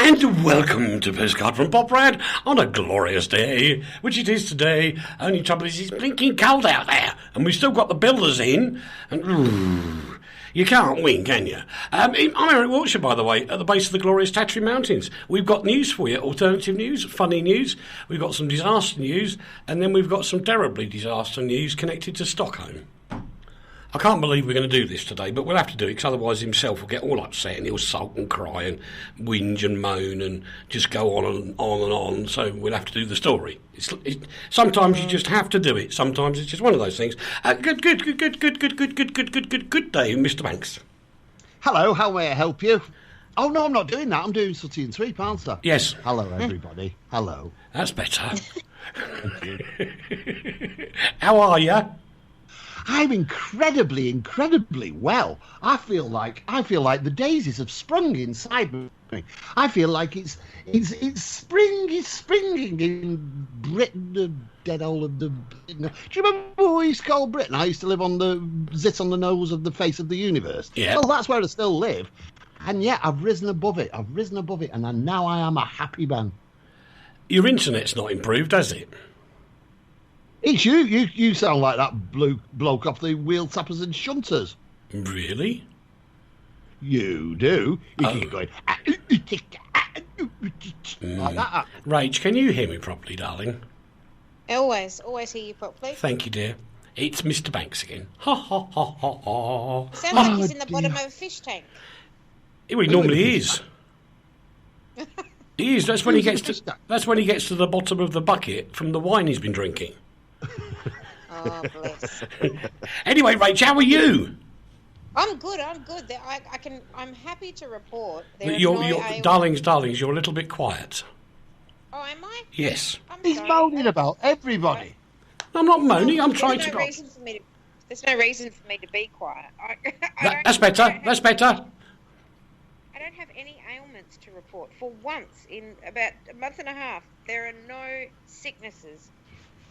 And welcome to Postcard from Poprad on a glorious day, which it is today. Only trouble is it's blinking cold out there, and we've still got the builders in, and you can't win, can you? I'm Eric Wiltsher, by the way, at the base of the glorious Tatras Mountains. We've got news for you, alternative news, funny news, we've got some disaster news, and then we've got some terribly disaster news connected to Stockholm. I can't believe we're going to do this today, but we'll have to do it, because otherwise himself will get all upset and he'll sulk and cry and whinge and moan and just go on and on and on. So we'll have to do the story. Sometimes you just have to do it. Sometimes it's just one of those things. Good day, Mr. Banks. Hello, how may I help you? Oh, no, I'm not doing that. I'm doing Sooty and Sweep, aren't I? Yes. Hello, everybody. Hello. That's better. How are you? I'm incredibly well. I feel like the daisies have sprung inside me. I feel like it's springing in Britain, the dead hole of the. Do you remember what we used to call Britain? I used to live on the zit on the nose of the face of the universe. Yeah. Well, that's where I still live, and yet I've risen above it. And now I am a happy man. Your internet's not improved, has it? It's you. You sound like that bloke off the Wheel Tappers and Shunters. Really? You do. You keep going like that. Rach, can you hear me properly, darling? Always hear you properly. Thank you, dear. It's Mr. Banks again. Ha ha ha ha ha. Sounds like he's in the bottom of a fish tank. He normally is. He is. That's when he gets to the bottom of the bucket from the wine he's been drinking. Oh, bless. Anyway, Rach, how are you? I'm good. I'm happy to report. Darlings, you're a little bit quiet. Oh, am I? Yes. He's moaning about everybody. I'm not moaning. I'm trying to. There's no reason for me to be quiet. That's better. That's better. I don't have any ailments to report. For once, in about a month and a half, there are no sicknesses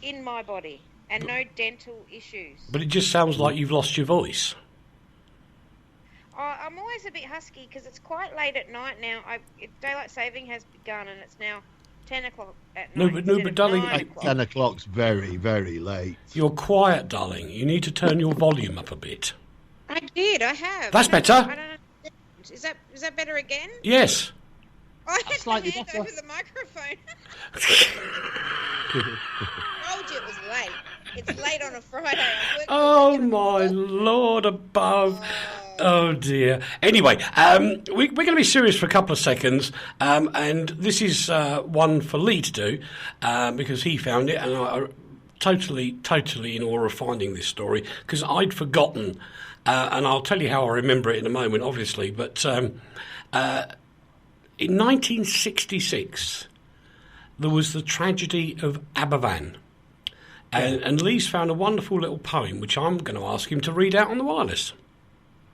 in my body and no dental issues. But it just sounds like you've lost your voice. I'm always a bit husky because it's quite late at night now. Daylight saving has begun and it's now 10 o'clock at night. No, but darling, 10 o'clock's very, very late. You're quiet, darling. You need to turn your volume up a bit. I have. That's better. I don't know. Is that better again? Yes. I had my hand better. over the microphone. Told you it was late. It's late on a Friday. Oh, my Lord above. Oh, dear. Anyway, we're going to be serious for a couple of seconds, and this is one for Leigh to do, because he found it, and I'm totally in awe of finding this story, because I'd forgotten, and I'll tell you how I remember it in a moment, obviously, but in 1966, there was the tragedy of Aberfan. And Leigh's found a wonderful little poem, which I'm going to ask him to read out on the wireless.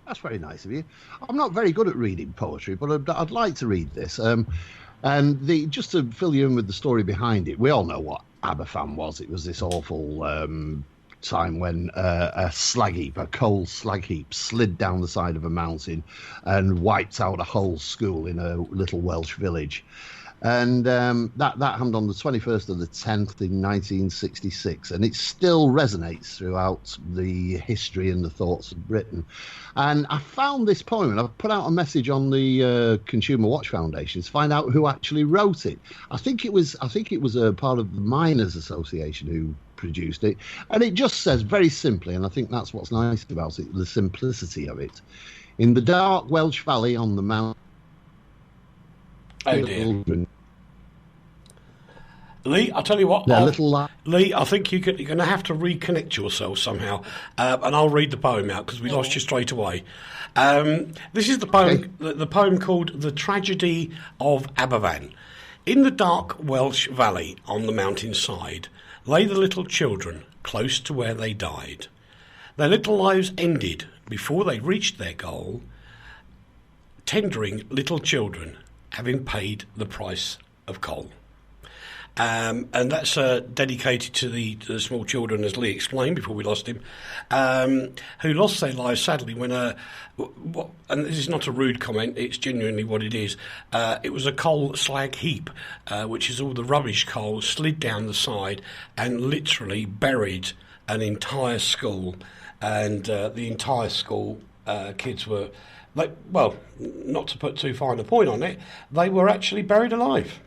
That's very nice of you. I'm not very good at reading poetry, but I'd like to read this. And just to fill you in with the story behind it, we all know what Aberfan was. It was this awful time when a coal slag heap, slid down the side of a mountain and wiped out a whole school in a little Welsh village. And that happened on the 21st of the 10th in 1966, and it still resonates throughout the history and the thoughts of Britain. And I found this poem, and I've put out a message on the Consumer Watch Foundation to find out who actually wrote it. I think it was a part of the Miners Association who produced it, and it just says very simply, and I think that's what's nice about it, the simplicity of it. In the dark Welsh valley on the mountain. Oh dear. Leigh, I'll tell you what. Leigh, I think you're going to have to reconnect yourself somehow, and I'll read the poem out because we lost you straight away. This is the poem, the poem called "The Tragedy of Aberfan." In the dark Welsh valley on the mountainside lay the little children close to where they died. Their little lives ended before they reached their goal. Tendering little children, having paid the price of coal. And that's dedicated to the small children, as Leigh explained before we lost him, who lost their lives sadly when and this is not a rude comment, it's genuinely what it is. It was a coal slag heap, which is all the rubbish coal, slid down the side and literally buried an entire school. And the entire school kids were, not to put too fine a point on it, they were actually buried alive.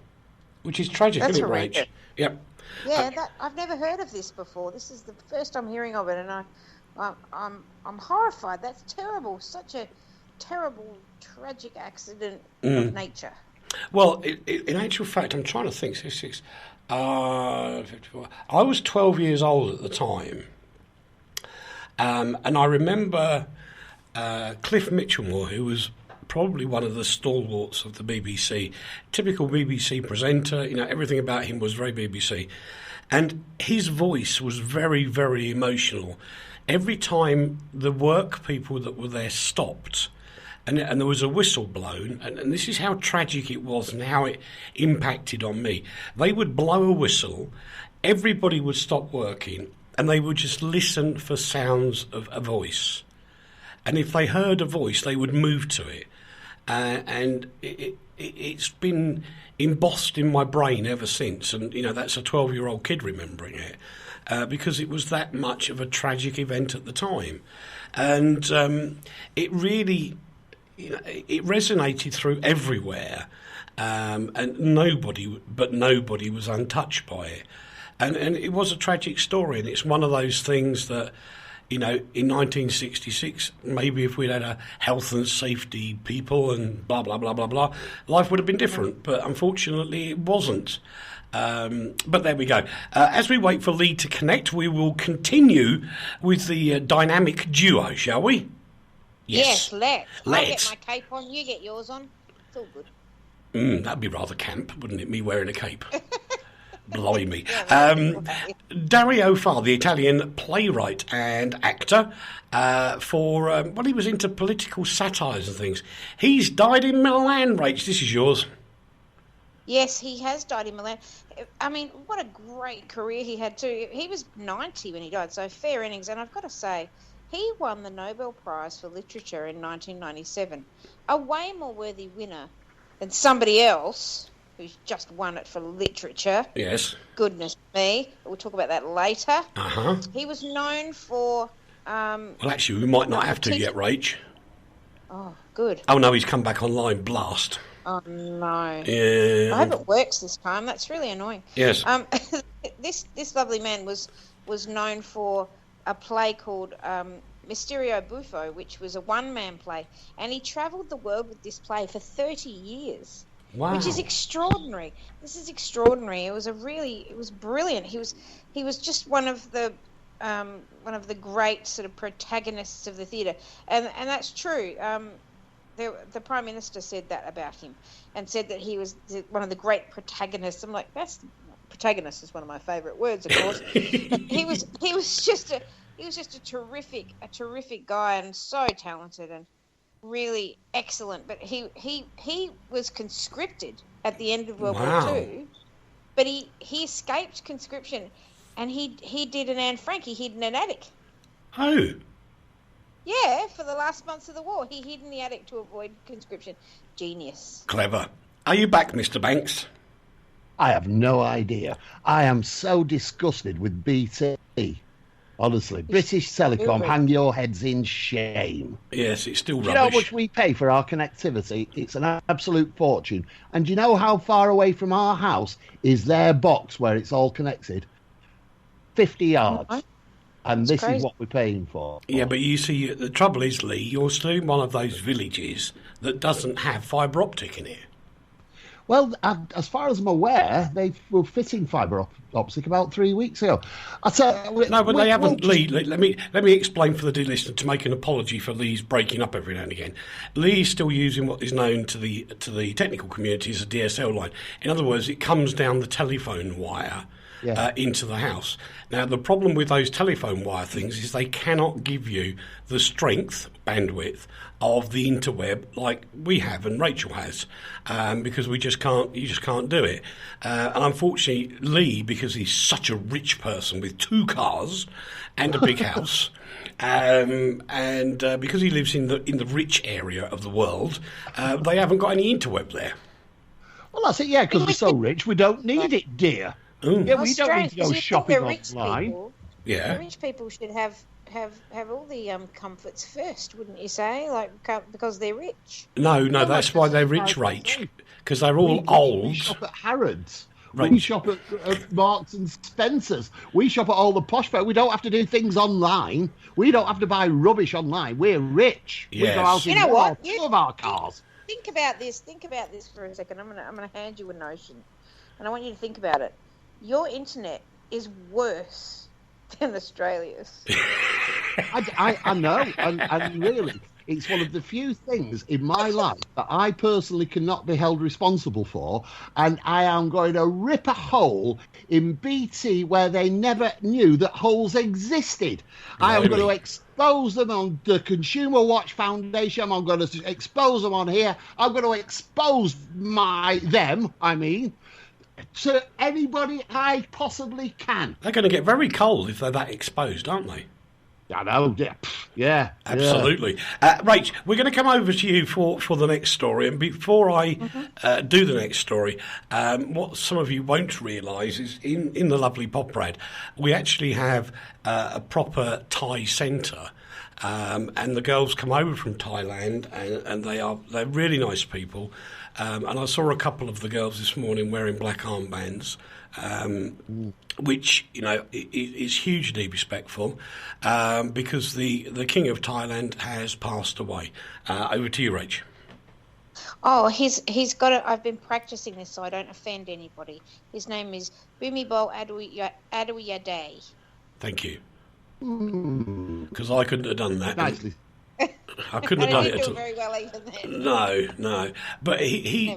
Which is tragic, That's isn't it, horrendous. Rach? Yep. Yeah, I've never heard of this before. This is the first I'm hearing of it, and I'm horrified. That's terrible. Such a terrible, tragic accident of nature. Well, in actual fact, I'm trying to think. 56. 54. I was 12 years old at the time, and I remember Cliff Mitchellmore, who was probably one of the stalwarts of the BBC, typical BBC presenter, everything about him was very BBC. And his voice was very, very emotional. Every time the work people that were there stopped, and there was a whistle blown, and this is how tragic it was and how it impacted on me. They would blow a whistle, everybody would stop working, and they would just listen for sounds of a voice. And if they heard a voice, they would move to it. And it's been embossed in my brain ever since. And, that's a 12-year-old kid remembering it because it was that much of a tragic event at the time. And it really, it resonated through everywhere. And nobody was untouched by it. And it was a tragic story. And it's one of those things that, in 1966, maybe if we'd had a health and safety people and blah, blah, blah, blah, blah, life would have been different. But unfortunately, it wasn't. But there we go. As we wait for Leigh to connect, we will continue with the dynamic duo, shall we? Yes, let's. I'll Let's. get my cape on, you get yours on. It's all good. That'd be rather camp, wouldn't it, me wearing a cape? Blimey. Dario Fo, the Italian playwright and actor, he was into political satires and things. He's died in Milan, Rach. This is yours. Yes, he has died in Milan. I mean, what a great career he had too. He was 90 when he died, so fair innings. And I've got to say, he won the Nobel Prize for Literature in 1997. A way more worthy winner than somebody else who's just won it for literature. Yes. Goodness me. We'll talk about that later. Uh-huh. He was known for... well, actually, we might not have to yet, Rach. Oh, good. Oh, no, he's come back online. Blast. Oh, no. Yeah. I hope it works this time. That's really annoying. Yes. This lovely man was known for a play called Mysterio Buffo, which was a one-man play. And he travelled the world with this play for 30 years. Wow. Which is extraordinary. This is extraordinary. It was brilliant. He was just one of the great sort of protagonists of the theatre, and that's true. The Prime Minister said that about him, and said that he was one of the great protagonists. I'm like, protagonist is one of my favourite words, of course. he was just a terrific guy, and so talented and really excellent. But he was conscripted at the end of World War II, but he escaped conscription, and he did an Anne Frank. He hid in an attic. Oh. Yeah, for the last months of the war, he hid in the attic to avoid conscription. Genius. Clever. Are you back, Mr. Banks? I have no idea. I am so disgusted with BT. Honestly, British Telecom, hang your heads in shame. Yes, it's still rubbish. Do you know how much we pay for our connectivity? It's an absolute fortune. And do you know how far away from our house is their box where it's all connected? 50 yards. Oh, and that's this crazy. is what we're paying for. Yeah, but you see, the trouble is, Leigh, you're still in one of those villages that doesn't have fibre optic in it. Well, as far as I'm aware, they were fitting fibre optic about 3 weeks ago. No, but they haven't, Leigh. Let me explain for the dear listener, to make an apology for Leigh's breaking up every now and again. Leigh is still using what is known to the technical community as a DSL line. In other words, it comes down the telephone wire into the house. Now, the problem with those telephone wire things is they cannot give you the strength, bandwidth, of the interweb like we have and Rachel has, because you just can't do it. And unfortunately, Leigh, because he's such a rich person with 2 cars and a big house, and because he lives in the rich area of the world, they haven't got any interweb there. Well, that's it, because we're so rich, we don't need it, dear. Mm. Yeah, we don't need to go shopping online. The rich people should have all the comforts first, wouldn't you say? Like, because they're rich. No, that's why they're rich, Rach, because they're all old. We shop at Harrods. Right. We shop at Marks and Spencer's. We shop at all the posh folk. We don't have to do things online. We don't have to buy rubbish online. We're rich. Yes. We go out in 2 of our cars. Think about this for a second. I'm gonna hand you a notion, and I want you to think about it. Your internet is worse than Australia's. I know, and really, it's one of the few things in my life that I personally cannot be held responsible for, and I am going to rip a hole in BT where they never knew that holes existed. Really? I am going to expose them on the Consumer Watch Foundation. I'm going to expose them on here. I'm going to expose them, to anybody I possibly can. They're going to get very cold if they're that exposed, aren't they? I know, yeah. Absolutely. Rach, we're going to come over to you for the next story. And before I do the next story, what some of you won't realise is in the lovely Poprad, we actually have a proper Thai centre. And the girls come over from Thailand, and they're really nice people. And I saw a couple of the girls this morning wearing black armbands, which is hugely respectful, because the King of Thailand has passed away. Over to you, Rach. Oh, he's got it. I've been practicing this so I don't offend anybody. His name is Bhumibol Adulyadej. Thank you. Because I couldn't have done that. Nicely. I couldn't have done it at all. Very well even then. No. But he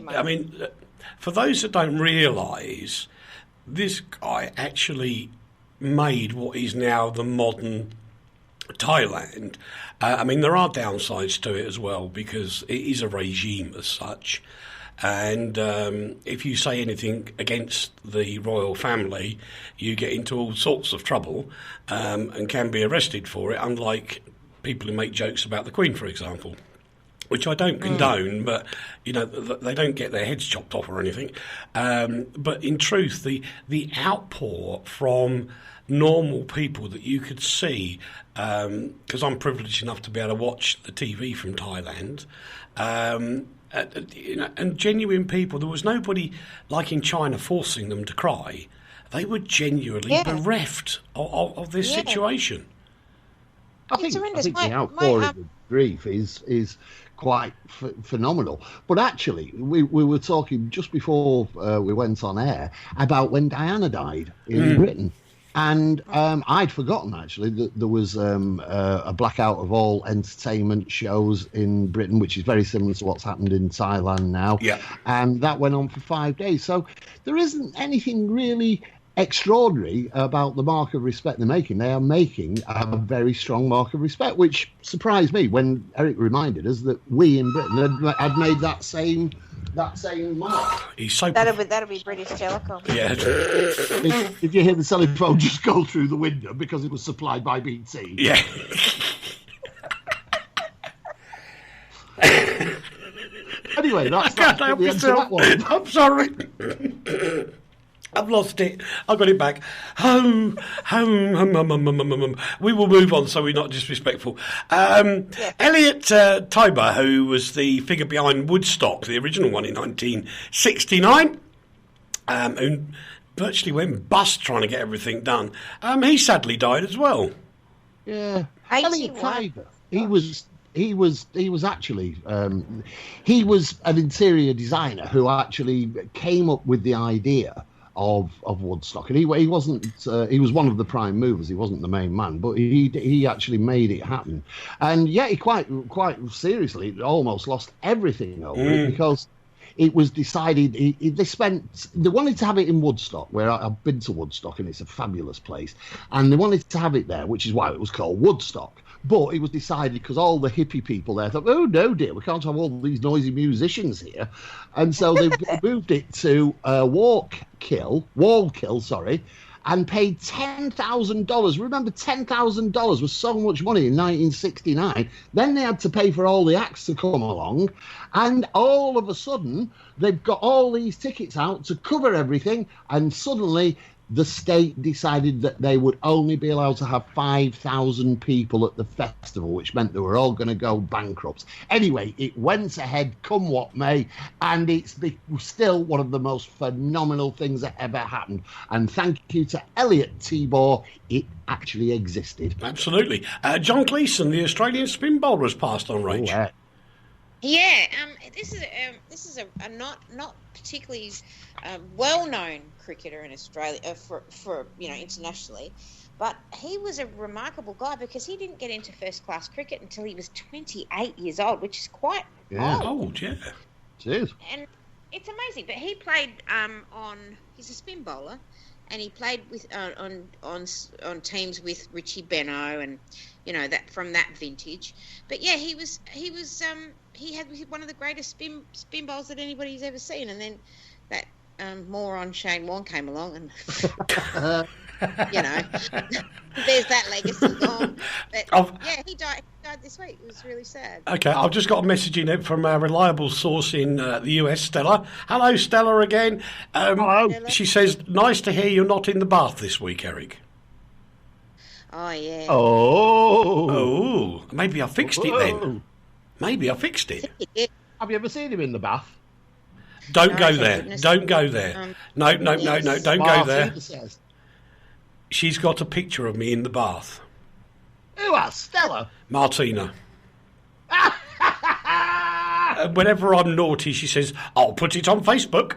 for those that don't realise, this guy actually made what is now the modern Thailand. There are downsides to it as well, because it is a regime as such. And if you say anything against the royal family, you get into all sorts of trouble and can be arrested for it, unlike people who make jokes about the Queen, for example, which I don't condone, but, they don't get their heads chopped off or anything. But in truth, the outpour from normal people that you could see, because I'm privileged enough to be able to watch the TV from Thailand, and genuine people. There was nobody like in China forcing them to cry. They were genuinely bereft of this situation. I think the outpouring of grief is quite phenomenal. But actually, we were talking just before we went on air about when Diana died in Britain. And I'd forgotten, actually, that there was a blackout of all entertainment shows in Britain, which is very similar to what's happened in Thailand now. Yeah. And that went on for 5 days. So there isn't anything really extraordinary about the mark of respect they're making. They are making a very strong mark of respect, which surprised me when Eric reminded us that we in Britain had made that same mark. He's so that'll be British Telecom. Yeah. if you hear the telephone just go through the window because it was supplied by BT. Yeah. Anyway, that's the end of that one. I'm sorry. I've lost it. I got it back. Home. We will move on so we're not disrespectful. Elliot Tiber, who was the figure behind Woodstock, the original one in 1969, who virtually went bust trying to get everything done. He sadly died as well. Yeah. Elliot Tiber, he was actually he was an interior designer who actually came up with the idea of Woodstock, and he wasn't he was one of the prime movers. He wasn't the main man, but he actually made it happen. And he quite seriously almost lost everything over it, because it was decided they wanted to have it in Woodstock, where I've been to Woodstock and it's a fabulous place, and they wanted to have it there, which is why it was called Woodstock. But it was decided because all the hippie people there thought, oh no dear, we can't have all these noisy musicians here, and so they moved it to Wallkill, and paid $10,000. Remember, $10,000 was so much money in 1969. Then they had to pay for all the acts to come along, and all of a sudden, they've got all these tickets out to cover everything, and suddenly the state decided that they would only be allowed to have 5,000 people at the festival, which meant they were all going to go bankrupt. Anyway, it went ahead, come what may, and it's still one of the most phenomenal things that ever happened. And thank you to Elliot Tibor, it actually existed. Absolutely. John Gleeson, the Australian spin bowler, has passed on, Rach. Oh, Yeah, this is a not particularly well-known cricketer in Australia for internationally, but he was a remarkable guy because he didn't get into first-class cricket until he was 28 years old, which is quite old. Yeah, it is. And it's amazing. But he played he's a spin bowler, and he played with on teams with Richie Benaud and that from that vintage. But yeah, he had one of the greatest spin bowls that anybody's ever seen, and then that moron Shane Warne came along, and there's that legacy gone. But he died this week. It was really sad. Okay, I've just got a message in from a reliable source in the US, Stella. Hello, Stella again. Hello. She says, nice to hear you're not in the bath this week, Eric. Oh, yeah. Oh, maybe I fixed it then. Maybe I fixed it. Have you ever seen him in the bath? Don't go there. Don't go there. No, don't go there. She's got a picture of me in the bath. Who else? Stella? Martina. Whenever I'm naughty, she says, I'll put it on Facebook.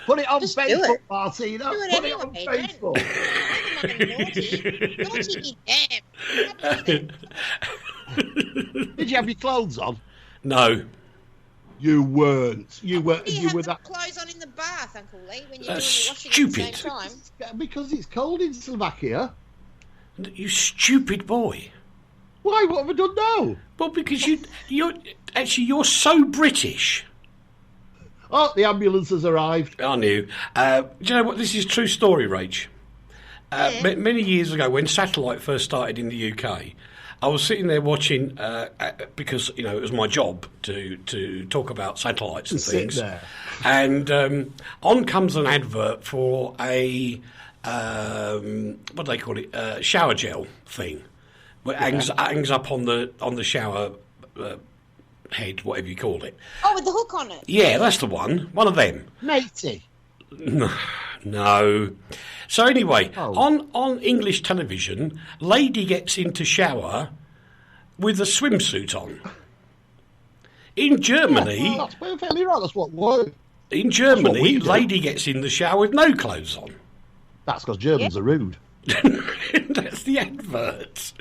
Put it on Just Facebook, Martina. Put it on Facebook. Naughty, damn. Did you have your clothes on? No. You weren't. You were that clothes on in the bath, Uncle Leigh, when you're doing the washing stupid. at the same time. Because it's cold in Slovakia. You stupid boy. Why? What have I done now? Well, because you're so British. Oh, the ambulance has arrived. I knew. Do you know what? This is a true story, Rach. Many years ago, when satellite first started in the UK, I was sitting there watching because it was my job to talk about satellites and things. Sit there. And on comes an advert for a what do they call it? Shower gel thing. Where it hangs up on the shower head, whatever you call it. Oh, with the hook on it. Yeah, that's the one. One of them. Matey. No. So anyway, on English television, lady gets into shower with a swimsuit on. In Germany... that's perfectly right. That's what we're... In Germany, lady gets in the shower with no clothes on. That's because Germans are rude. That's the adverts.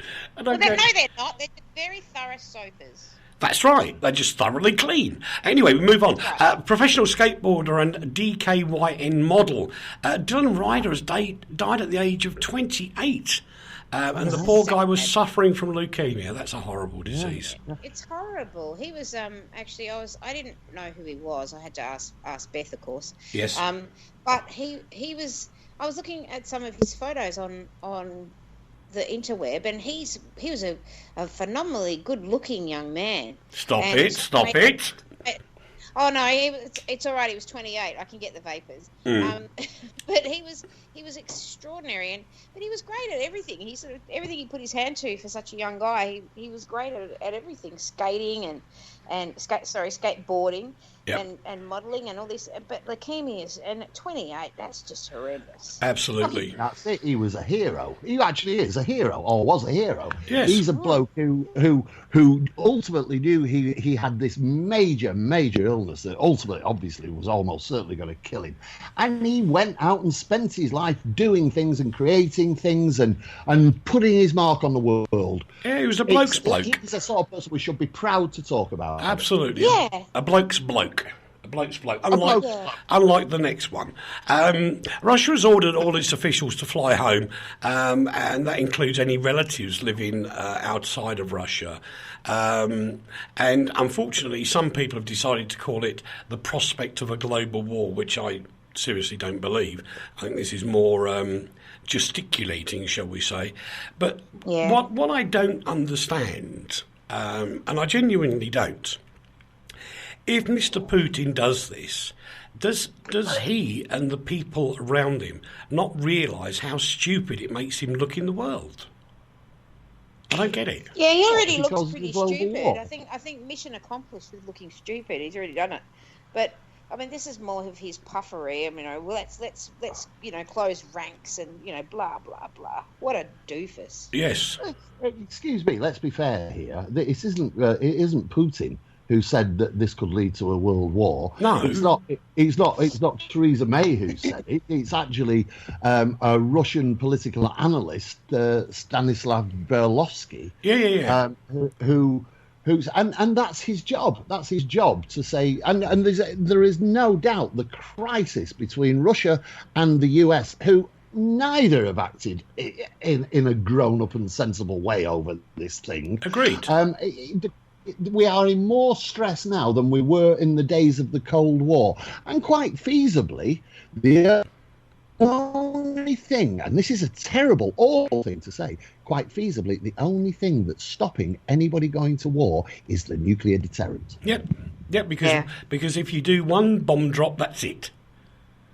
No, they're not. They're very thorough soapers. That's right. They're just thoroughly clean. Anyway, we move on. Professional skateboarder and DKYN model. Dylan Ryder has died at the age of 28. And the poor guy was suffering from leukemia. That's a horrible disease. It's horrible. He was actually I didn't know who he was. I had to ask Beth, of course. Yes. But he was. I was looking at some of his photos on the interweb, and he was a phenomenally good-looking young man. Stop it. Oh no, it's all right. He was 28. I can get the vapors. But he was extraordinary, but he was great at everything. He everything he put his hand to for such a young guy. He was great at everything, skating and skateboarding. Yep. And modelling and all this, but leukemias, and at 28, that's just horrendous. Absolutely. That's it. He was a hero. He actually is a hero, or was a hero. Yes. He's a bloke who ultimately knew he had this major illness that ultimately, obviously, was almost certainly going to kill him. And he went out and spent his life doing things and creating things and putting his mark on the world. Yeah, he was a bloke's bloke. He's the sort of person we should be proud to talk about. Absolutely. Yeah. A bloke's bloke. A bloke's bloke. bloke's Unlike the next one. Russia has ordered all its officials to fly home, and that includes any relatives living outside of Russia. And unfortunately, some people have decided to call it the prospect of a global war, which I seriously don't believe. I think this is more gesticulating, shall we say. But what I don't understand, and I genuinely don't, if Mr. Putin does this, does he and the people around him not realise how stupid it makes him look in the world? I don't get it. Yeah, he already looks Because pretty of the global stupid. war. I think mission accomplished with looking stupid. He's already done it. But I mean, this is more of his puffery. I mean, let's close ranks and blah blah blah. What a doofus. Yes. Excuse me. Let's be fair here. It isn't Putin who said that this could lead to a world war. No, it's not. It's not Theresa May who said it. It's actually a Russian political analyst, Stanislav Berlovsky. Yeah. Who's that's his job. That's his job to say. And there is no doubt the crisis between Russia and the US, who neither have acted in a grown-up and sensible way over this thing. Agreed. We are in more stress now than we were in the days of the Cold War. And quite feasibly, the only thing, and this is a terrible, awful thing to say, quite feasibly, the only thing that's stopping anybody going to war is the nuclear deterrent. Yep, because if you do one bomb drop, that's it.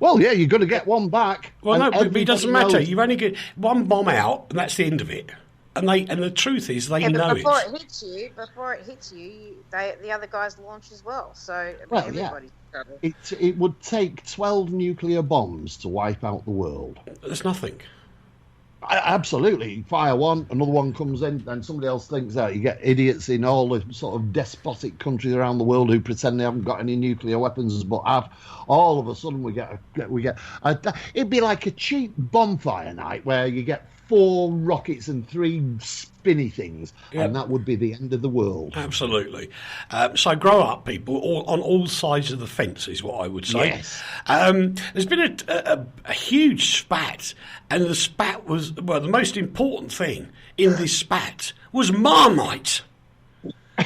Well, yeah, you've got to get one back. Well, no, but it doesn't matter. knows- You only get one bomb out, and that's the end of it. And the truth is, they know but before it. it hits you, the other guys launch as well. So Well, everybody's in trouble. It would take 12 nuclear bombs to wipe out the world. There's nothing. Absolutely. Fire one, another one comes in, and somebody else thinks that. You get idiots in all the sort of despotic countries around the world who pretend they haven't got any nuclear weapons, but have. All of a sudden, we get. It'd be like a cheap bonfire night where you get 4 rockets and 3 spinny things, and that would be the end of the world. Absolutely. So grow up, people, on all sides of the fence is what I would say. Yes. There's been a huge spat, and the spat was, well, the most important thing in this spat was Marmite.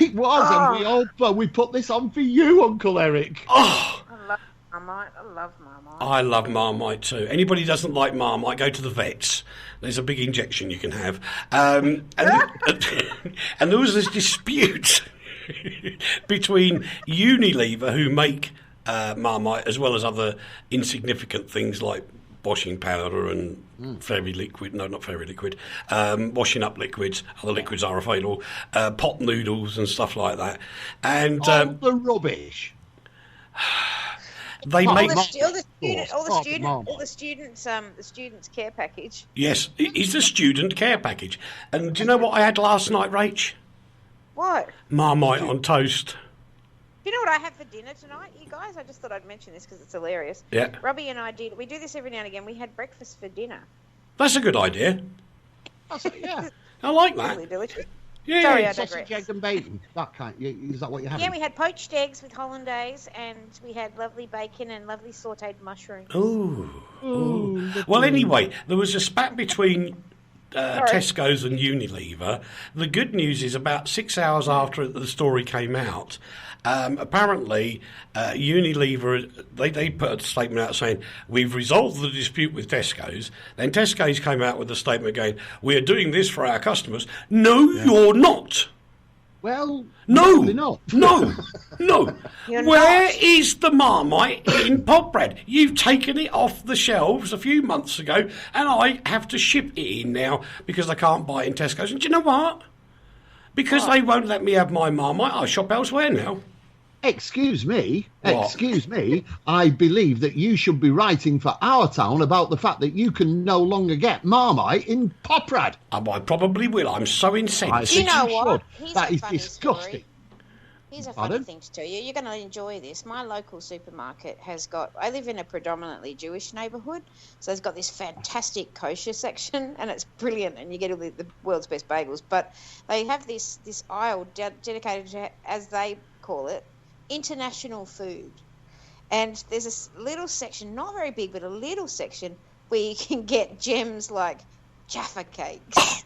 It was, and we put this on for you, Uncle Eric. Oh, I love Marmite. I love Marmite too. Anybody who doesn't like Marmite, go to the vets. There's a big injection you can have. And there was this dispute between Unilever, who make Marmite, as well as other insignificant things like washing powder and fairy liquid. No, not fairy liquid. Washing up liquids. Other liquids are available. Pot noodles and stuff like that. And the rubbish. They make the students' care package. Yes, it's the student care package. And do you know what I had last night, Rach? What? Marmite on toast. Do you know what I had for dinner tonight, you guys? I just thought I'd mention this because it's hilarious. Yeah. Robbie and I we do this every now and again. We had breakfast for dinner. That's a good idea. Yeah. I like that. Really delicious. Yeah. Sorry, I Sausage, digress. egg and bacon. That kind. Is that what you have? Yeah, we had poached eggs with hollandaise, and we had lovely bacon and lovely sautéed mushrooms. Ooh. Well, anyway, there was a spat between Tesco's and Unilever. The good news is about 6 hours after the story came out, apparently Unilever, they put a statement out saying, we've resolved the dispute with Tesco's. Then Tesco's came out with a statement going, we are doing this for our customers. No, you're not. Well, No, they're not. no. You're Where not. is the Marmite in Poprad? You've taken it off the shelves a few months ago, and I have to ship it in now because I can't buy it in Tesco's. And do you know what? Because they won't let me have my Marmite, I shop elsewhere now. Excuse me. What? Excuse me. I believe that you should be writing for our town about the fact that you can no longer get Marmite in Poprad. I probably will. I'm so incensed. You know you what? should. Here's That a is funny disgusting. story. Here's a funny Pardon? thing to tell you. You're going to enjoy this. My local supermarket has got... I live in a predominantly Jewish neighbourhood, so it's got this fantastic kosher section, and it's brilliant, and you get all the world's best bagels. But they have this aisle dedicated to, as they call it, international food. And there's a little section, not very big, but a little section where you can get gems like Jaffa cakes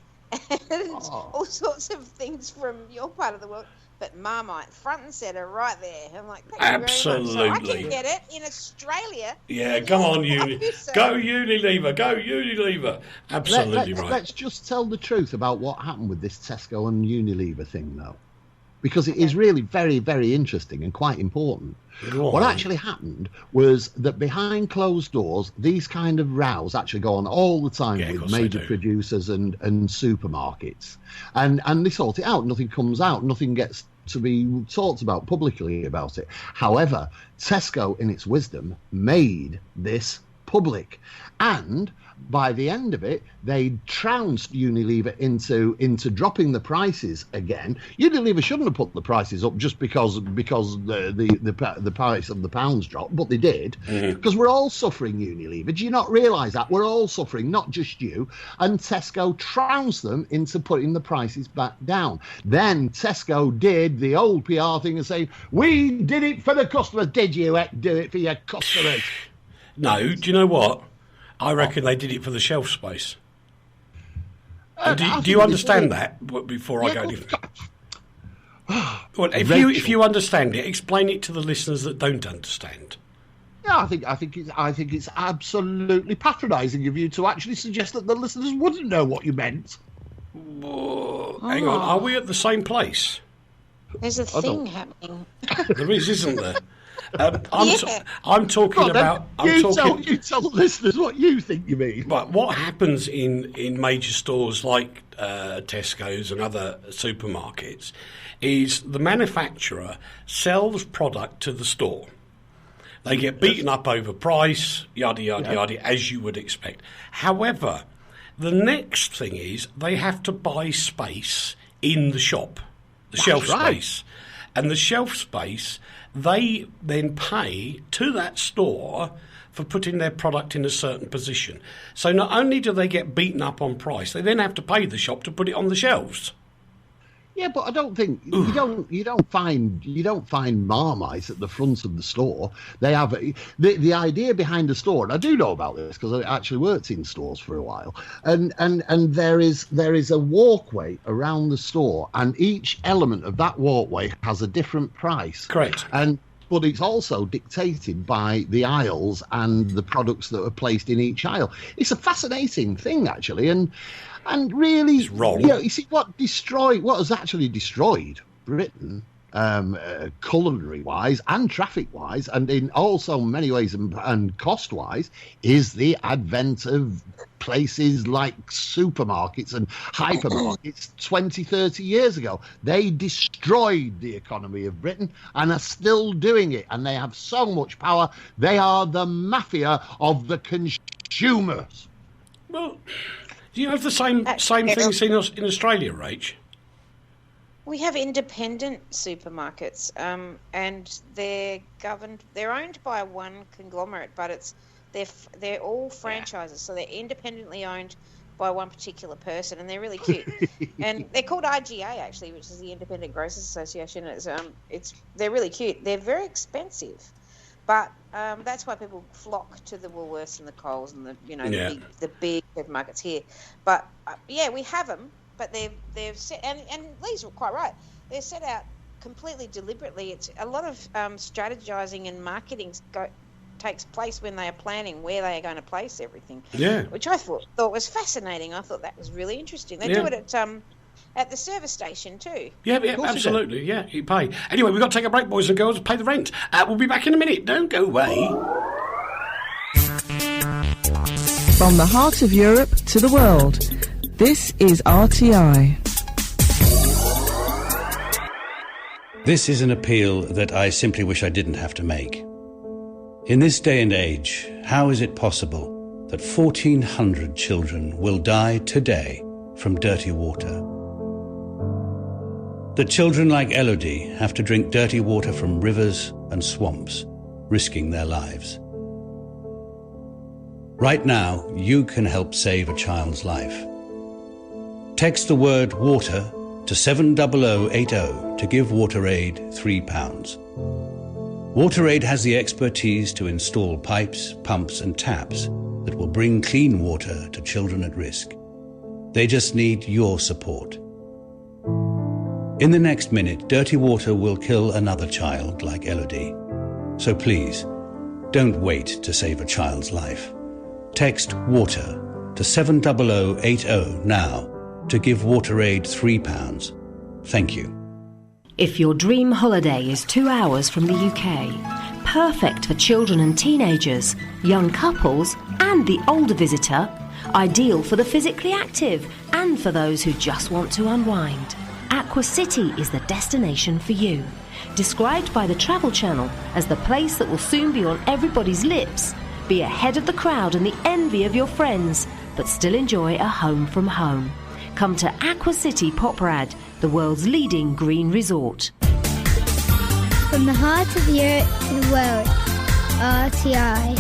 and all sorts of things from your part of the world. But Marmite, front and centre, right there. I'm like, absolutely. So I can get it in Australia. Yeah, come on, Go Unilever, go Unilever. Absolutely right. Let's just tell the truth about what happened with this Tesco and Unilever thing, though. Because it is really very, very interesting and quite important. What actually happened was that behind closed doors, these kind of rows actually go on all the time with major producers and supermarkets. And they sort it out. Nothing comes out. Nothing gets to be talked about publicly about it. However, Tesco, in its wisdom, made this public. And by the end of it, they trounced Unilever into dropping the prices again. Unilever shouldn't have put the prices up just because the price of the pounds dropped, but they did, because we're all suffering, Unilever. Do you not realise that? We're all suffering, not just you. And Tesco trounced them into putting the prices back down. Then Tesco did the old PR thing and say, we did it for the customers. Did you do it for your customers? No, do you know what? I reckon they did it for the shelf space. Do you understand that? Before I go any further, well, if you understand it, explain it to the listeners that don't understand. Yeah, I think it's absolutely patronising of you to actually suggest that the listeners wouldn't know what you meant. Hang on, are we at the same place? There's a thing happening. There is, isn't there? I'm talking about. You tell the listeners what you think you mean. But what happens in major stores like Tesco's and other supermarkets is the manufacturer sells product to the store. They get beaten up over price, yada yada yada, as you would expect. However, the next thing is they have to buy space in the shop, shelf space, and the shelf space. They then pay to that store for putting their product in a certain position. So not only do they get beaten up on price, they then have to pay the shop to put it on the shelves. Yeah, but I don't think you don't find Marmite at the front of the store. They have the idea behind the store, and I do know about this because I actually worked in stores for a while. And there is a walkway around the store, and each element of that walkway has a different price. Correct. But it's also dictated by the aisles and the products that are placed in each aisle. It's a fascinating thing, actually, and really, it's wrong. You see what has actually destroyed Britain, culinary-wise and traffic-wise, and in also many ways and cost-wise, is the advent of places like supermarkets and hypermarkets 20, 30 years ago. They destroyed the economy of Britain and are still doing it, and they have so much power. They are the mafia of the consumers. Well, do you have the same things in Australia, Rach? We have independent supermarkets, and they're governed. They're owned by one conglomerate, but they're all franchises, so they're independently owned by one particular person, and they're really cute. And they're called IGA actually, which is the Independent Grocers Association. They're really cute. They're very expensive, but that's why people flock to the Woolworths and the Coles and the big supermarkets here. But we have them. But they've set, and Leigh's quite right. They're set out completely deliberately. It's a lot of strategizing and marketing takes place when they are planning where they are going to place everything. Yeah, which I thought was fascinating. I thought that was really interesting. They do it at the service station too. Yeah, absolutely. Yeah, you pay. Anyway, we've got to take a break, boys and girls. Pay the rent. We'll be back in a minute. Don't go away. From the heart of Europe to the world. This is RTI. This is an appeal that I simply wish I didn't have to make. In this day and age, how is it possible that 1,400 children will die today from dirty water? The children like Elodie have to drink dirty water from rivers and swamps, risking their lives. Right now, you can help save a child's life. Text the word water to 70080 to give WaterAid £3. WaterAid has the expertise to install pipes, pumps and taps that will bring clean water to children at risk. They just need your support. In the next minute, dirty water will kill another child like Elodie. So please, don't wait to save a child's life. Text WATER to 70080 now to give WaterAid £3. Thank you. If your dream holiday is 2 hours from the UK, perfect for children and teenagers, young couples and the older visitor, ideal for the physically active and for those who just want to unwind, Aqua City is the destination for you. Described by the Travel Channel as the place that will soon be on everybody's lips, be ahead of the crowd and the envy of your friends, but still enjoy a home from home. Come to Aqua City Poprad, the world's leading green resort. From the heart of the earth to the world, RTI.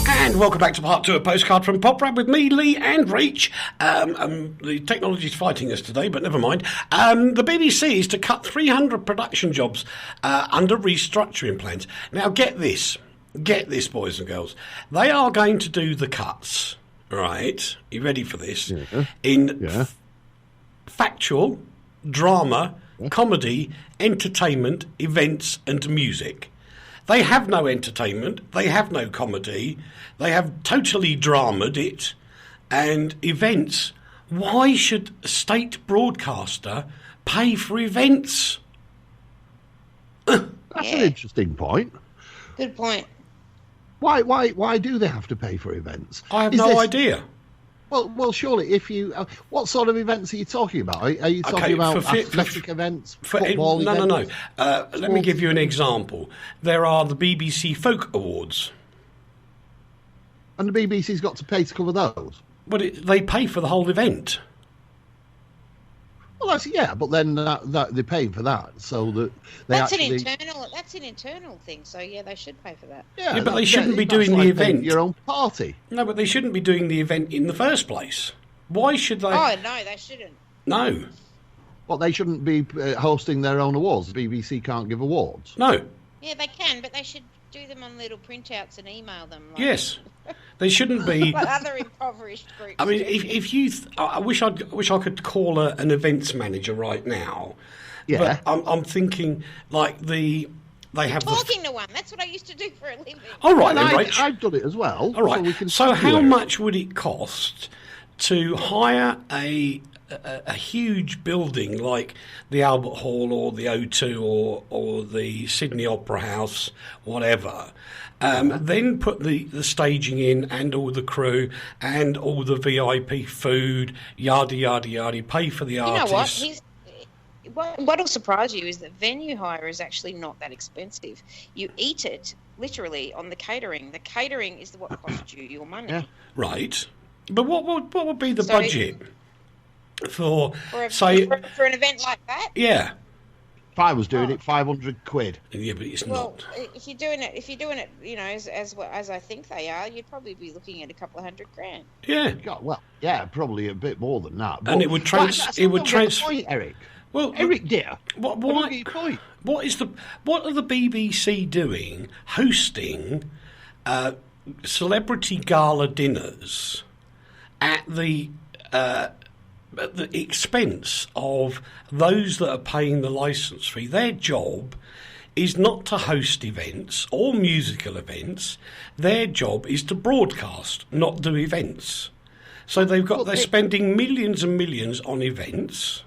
And welcome back to part 2 of Postcard from Poprad with me, Leigh and Reach. The technology's fighting us today, but never mind. The BBC is to cut 300 production jobs under restructuring plans. Now get this, boys and girls. They are going to do the cuts, right? You ready for this? Yeah. In factual, drama, comedy, entertainment, events and music. They have no entertainment, they have no comedy, they have totally dramaed it, and events. Why should a state broadcaster pay for events? That's an interesting point. Good point. Why do they have to pay for events? I have no idea. Well, surely if you... what sort of events are you talking about? Are you talking about athletic events, football events? No. Let me give you an example. There are the BBC Folk Awards. And the BBC's got to pay to cover those? Well, they pay for the whole event. Well, but then they're paying for that, so that That's an internal thing. So they should pay for that. Yeah, but they shouldn't be doing the event. Your own party. No, but they shouldn't be doing the event in the first place. Why should they? Oh no, they shouldn't. No. Well, they shouldn't be hosting their own awards. The BBC can't give awards. No. Yeah, they can, but they should do them on little printouts and email them. Yes. They shouldn't be like other impoverished groups. I mean, if you, I wish I could call an events manager right now. Yeah. But I'm thinking like they have talking to one. That's what I used to do for a living. All right, then, Rach. I've done it as well. All right. So how much would it cost to hire a huge building like the Albert Hall or the O2 or the Sydney Opera House, whatever? Then put the staging in and all the crew and all the VIP food, yada, yada, yada, pay for the artists. You know what? What'll surprise you is that venue hire is actually not that expensive. You eat it, literally, on the catering. The catering is what costs you your money. Yeah. Right. But what would be the budget for an event like that? Yeah. If I was doing it, 500 quid. Yeah, but it's not. Well, if you're doing it, you know, as I think they are, you'd probably be looking at a couple of $100,000. Yeah. God, well, yeah, probably a bit more than that. And it would transfer. Eric. Well, Eric, dear. What are the BBC doing? Hosting celebrity gala dinners at the expense of those that are paying the licence fee. Their job is not to host events or musical events. Their job is to broadcast, not do events. So they're spending millions and millions on events.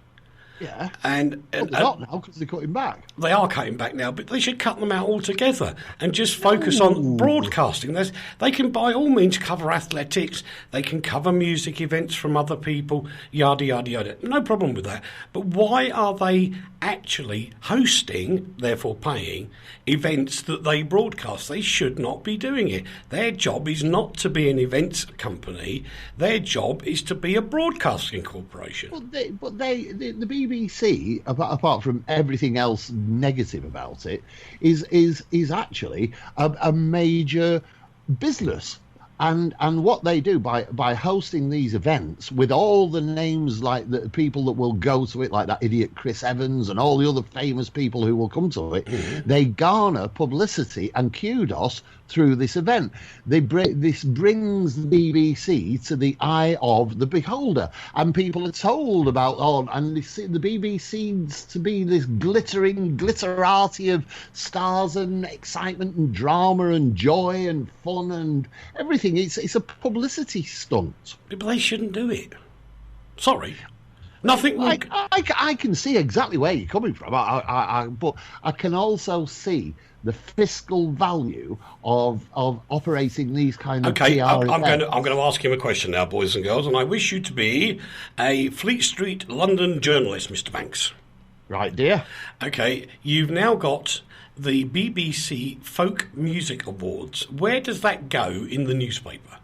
Yeah. And they're not now because they're cutting back. They are cutting back now, but they should cut them out altogether and just focus on broadcasting. They can, by all means, cover athletics. They can cover music events from other people, yada, yada, yada. No problem with that. But why are they actually hosting, therefore paying, events that they broadcast? They should not be doing it. Their job is not to be an events company. Their job is to be a broadcasting corporation. The BBC, apart from everything else negative about it, is actually a major business. And what they do by hosting these events with all the names, like the people that will go to it, like that idiot Chris Evans and all the other famous people who will come to it, they garner publicity and kudos through this event. This brings the BBC to the eye of the beholder, and people are told about and they see the BBC to be this glitterati of stars and excitement and drama and joy and fun and everything. It's a publicity stunt. But they shouldn't do it. Sorry. Nothing. I can see exactly where you're coming from. But I can also see the fiscal value of operating these kind of PR events. I'm going to ask him a question now, boys and girls, and I wish you to be a Fleet Street London journalist, Mr. Banks. Right, dear. Okay, you've now got the BBC Folk Music Awards. Where does that go in the newspaper?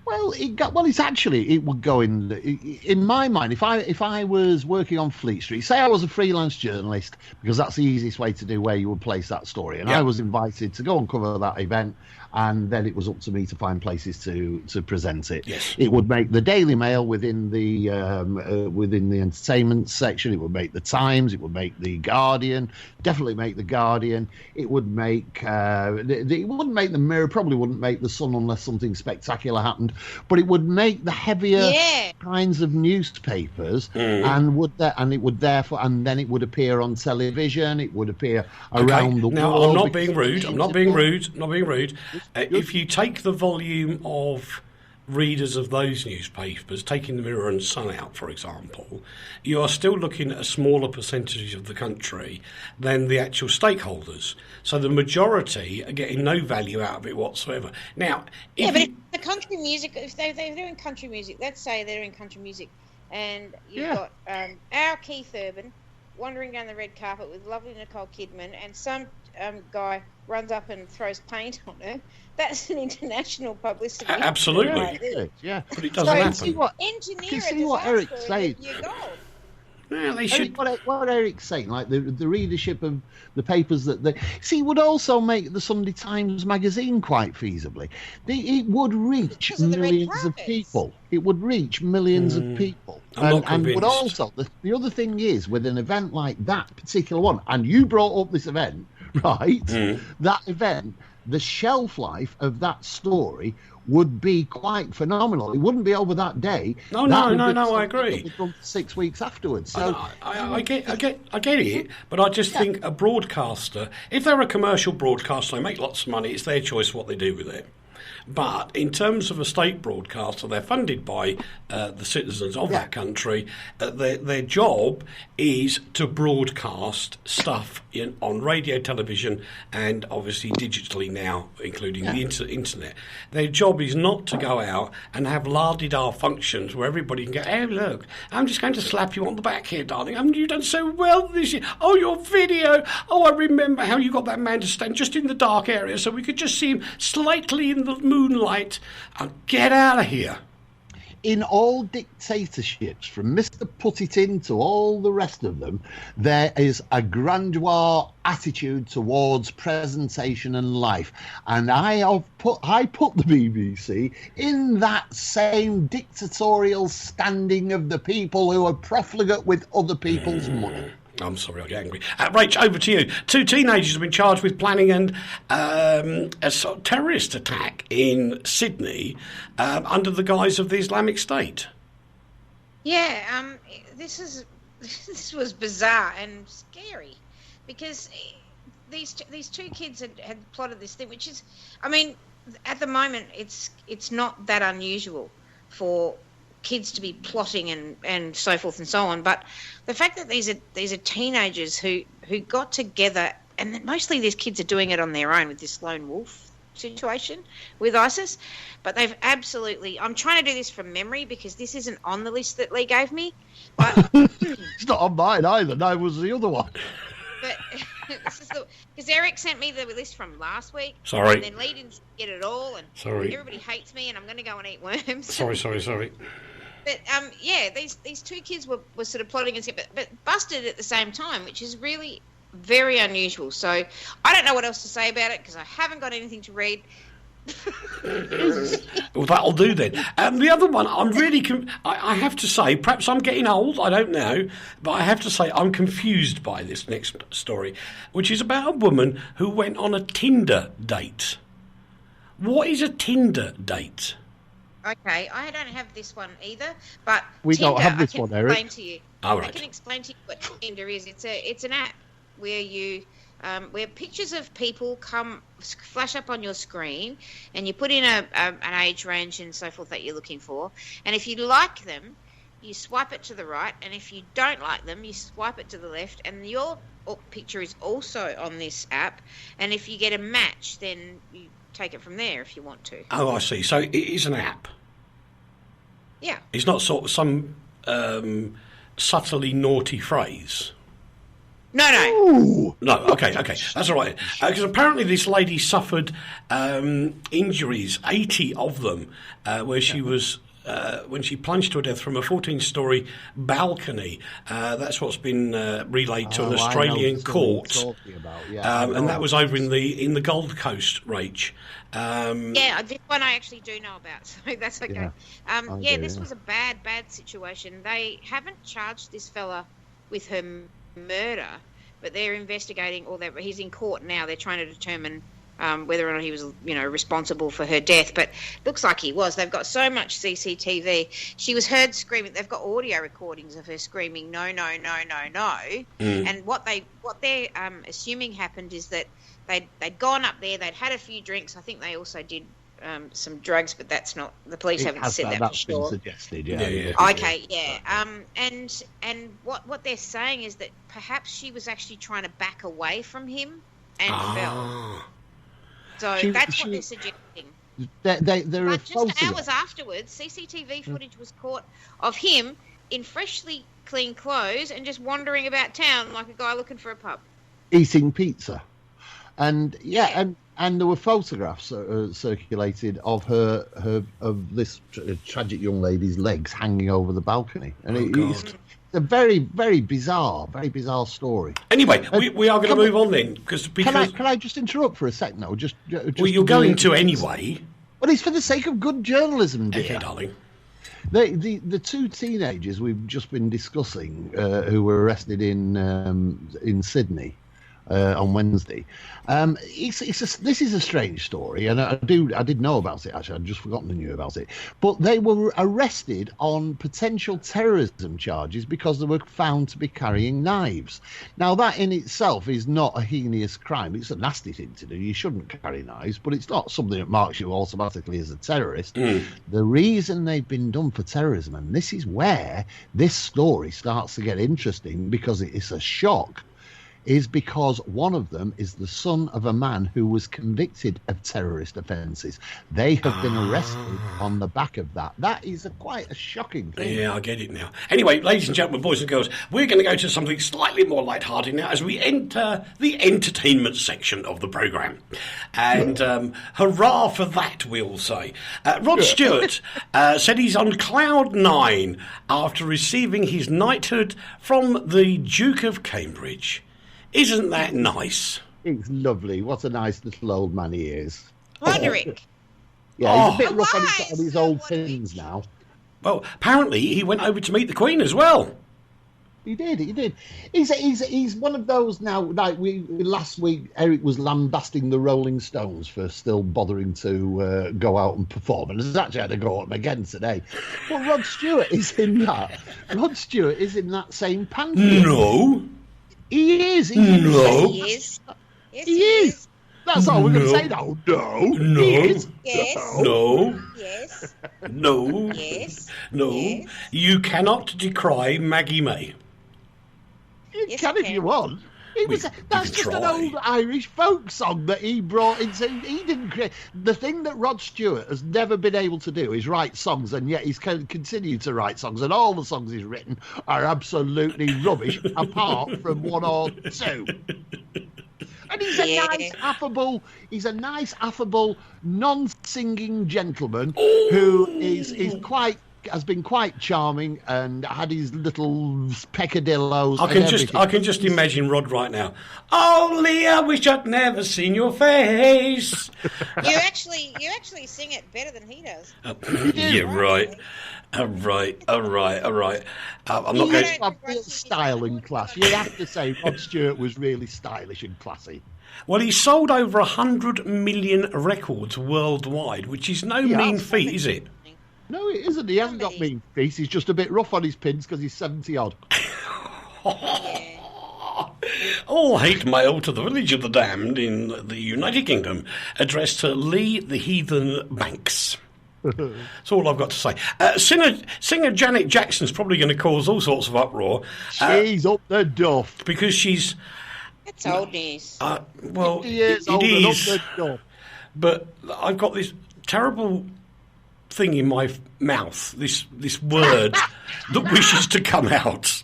Well, it would go in my mind. If I was working on Fleet Street, say I was a freelance journalist, because that's the easiest way to do where you would place that story, and I was invited to go and cover that event, and then it was up to me to find places to present it. Yes. It would make the Daily Mail within the entertainment section. It would make the Times. It would make the Guardian. Definitely make the Guardian. It would make. It wouldn't make the Mirror. Probably wouldn't make the Sun unless something spectacular happened. But it would make the heavier kinds of newspapers, and then it would appear on television. It would appear around the world. Now, I'm not being rude. I'm not being rude. If you take the volume of readers of those newspapers, taking the Mirror and Sun out, for example, you are still looking at a smaller percentage of the country than the actual stakeholders. So the majority are getting no value out of it whatsoever. Now, but if the country music, if they're doing country music, let's say they're doing country music, and you've got our Keith Urban wandering down the red carpet with lovely Nicole Kidman, and some guy runs up and throws paint on her. That's an international publicity. Absolutely. Right, yeah. But it doesn't happen. See what Eric's saying. Yeah, they should. What Eric's saying, like the readership of the papers would also make the Sunday Times magazine quite feasibly. It would reach millions of people. It would reach millions of people. And would also, the other thing is, with an event like that particular one, and you brought up this event, right? That event, the shelf life of that story would be quite phenomenal. It wouldn't be over that day. No, I agree. 6 weeks afterwards. So I get it, but I just think a broadcaster, if they're a commercial broadcaster, they make lots of money. It's their choice what they do with it. But in terms of a state broadcaster, they're funded by the citizens of that country. Their job is to broadcast stuff on radio, television, and obviously digitally now, including the internet. Their job is not to go out and have la-di-da functions where everybody can go, "Oh, look, I'm just going to slap you on the back here, darling. You've done so well this year. Oh, your video. Oh, I remember how you got that man to stand just in the dark area so we could just see him slightly in the moonlight." Get out of here. In all dictatorships, from Mr. Put-it-in to all the rest of them, there is a grandeur attitude towards presentation and life. And I put the BBC in that same dictatorial standing of the people who are profligate with other people's money. I'm sorry, I get angry. Rach, over to you. 2 teenagers have been charged with planning a sort of terrorist attack in Sydney under the guise of the Islamic State. Yeah, this was bizarre and scary because these 2 kids had plotted this thing, which is, I mean, at the moment it's not that unusual for kids to be plotting and so forth and so on, but the fact that these are teenagers who got together, and mostly these kids are doing it on their own with this lone wolf situation with ISIS, but they've absolutely, I'm trying to do this from memory because this isn't on the list that Leigh gave me, but it's not on mine either. No, it was the other one. But because Eric sent me the list from last week. Sorry. And then Leigh didn't get it all, and everybody hates me, and I'm going to go and eat worms. Sorry. But these 2 kids were sort of plotting and stuff, but busted at the same time, which is really very unusual. So I don't know what else to say about it because I haven't got anything to read. Well, that'll do then. The other one, I'm really... I have to say, perhaps I'm getting old, I don't know, but I have to say I'm confused by this next story, which is about a woman who went on a Tinder date. What is a Tinder date? Okay, I don't have this one either, but we Tinder, don't have this one, Eric. I can explain to you what Tinder is. It's an app where you... where pictures of people flash up on your screen, and you put in an age range and so forth that you're looking for, and if you like them, you swipe it to the right, and if you don't like them, you swipe it to the left, and your picture is also on this app, and if you get a match, then you take it from there if you want to. Oh, I see. So it is an app. Yeah. It's not sort of some subtly naughty phrase. No. Ooh. No, okay, that's all right. Because apparently this lady suffered injuries, 80 of them, where she was when she plunged to her death from a 14-storey balcony. That's what's been relayed to an Australian court, and that was over in the Gold Coast, Rach. This one I actually do know about, so that's okay. This was a bad situation. They haven't charged this fella with her murder, but they're investigating all that. He's in court now. They're trying to determine whether or not he was, responsible for her death. But looks like he was. They've got so much CCTV. She was heard screaming. They've got audio recordings of her screaming, "No, no, no, no, no." And what they're assuming happened is that they'd gone up there. They'd had a few drinks. I think they also did some drugs, but that's not. The police haven't said that for sure. Been suggested, Okay, yeah. And what they're saying is that perhaps she was actually trying to back away from him and fell. So that's what they're suggesting. But just hours afterwards, CCTV footage was caught of him in freshly clean clothes and just wandering about town like a guy looking for a pub, eating pizza, and and there were photographs circulated of of this tragic young lady's legs hanging over the balcony, and it's a very, very bizarre story. Anyway, we are going to move on then, because can I just interrupt for a second now? Just well, you're going to anyway. Well, it's for the sake of good journalism, dear. Okay, darling. The two teenagers we've just been discussing, who were arrested in Sydney on Wednesday. This is a strange story, and I did know about it actually. I'd just forgotten I knew about it. But they were arrested on potential terrorism charges because they were found to be carrying knives. Now that in itself is not a heinous crime. It's a nasty thing to do. You shouldn't carry knives, but it's not something that marks you automatically as a terrorist. The reason they've been done for terrorism, and this is where this story starts to get interesting because it is a shock, is because one of them is the son of a man who was convicted of terrorist offences. They have been arrested on the back of that. That is quite a shocking thing. Yeah, I get it now. Anyway, ladies and gentlemen, boys and girls, we're going to go to something slightly more lighthearted now as we enter the entertainment section of the programme. And hurrah for that, we'll say. Rod Stewart said he's on cloud 9 after receiving his knighthood from the Duke of Cambridge. Isn't that nice? It's lovely. What a nice little old man he is. Roderick. Yeah, he's a bit rough on his old things now. Well, apparently he went over to meet the Queen as well. He did. He's one of those now. Like last week, Eric was lambasting the Rolling Stones for still bothering to go out and perform, and has actually had to go at them again today. But Rod Stewart is in that. Rod Stewart is in that same pantheon. No. He is. No. He is. Yes, he is. That's all we're going to say now. No. No. Yes. No. Yes. No. Yes. No. Yes. You cannot decry Maggie May. You can if you want. That's just an old Irish folk song that he brought into. He didn't create. The thing that Rod Stewart has never been able to do is write songs, and yet he's continued to write songs, and all the songs he's written are absolutely rubbish, apart from one or two. And he's a nice, affable, non-singing gentleman who is quite has been quite charming and had his little peccadillos. I can just imagine Rod right now. Oh, Leigh, I wish I'd never seen your face. You actually sing it better than he does. Yeah, right. All right. I'm not going to have real style in class. You have to say Rod Stewart was really stylish and classy. Well, he sold over 100 million records worldwide, which is no mean feat, is it? No, it isn't. He hasn't got mean feet. He's just a bit rough on his pins because he's 70-odd. All hate mail to the village of the damned in the United Kingdom, addressed to Leigh the Heathen Banks. That's all I've got to say. Singer Janet Jackson's probably going to cause all sorts of uproar. She's up the duff. Because she's... That's old news. Well, it is. But I've got this terrible thing in my mouth, this word that wishes to come out.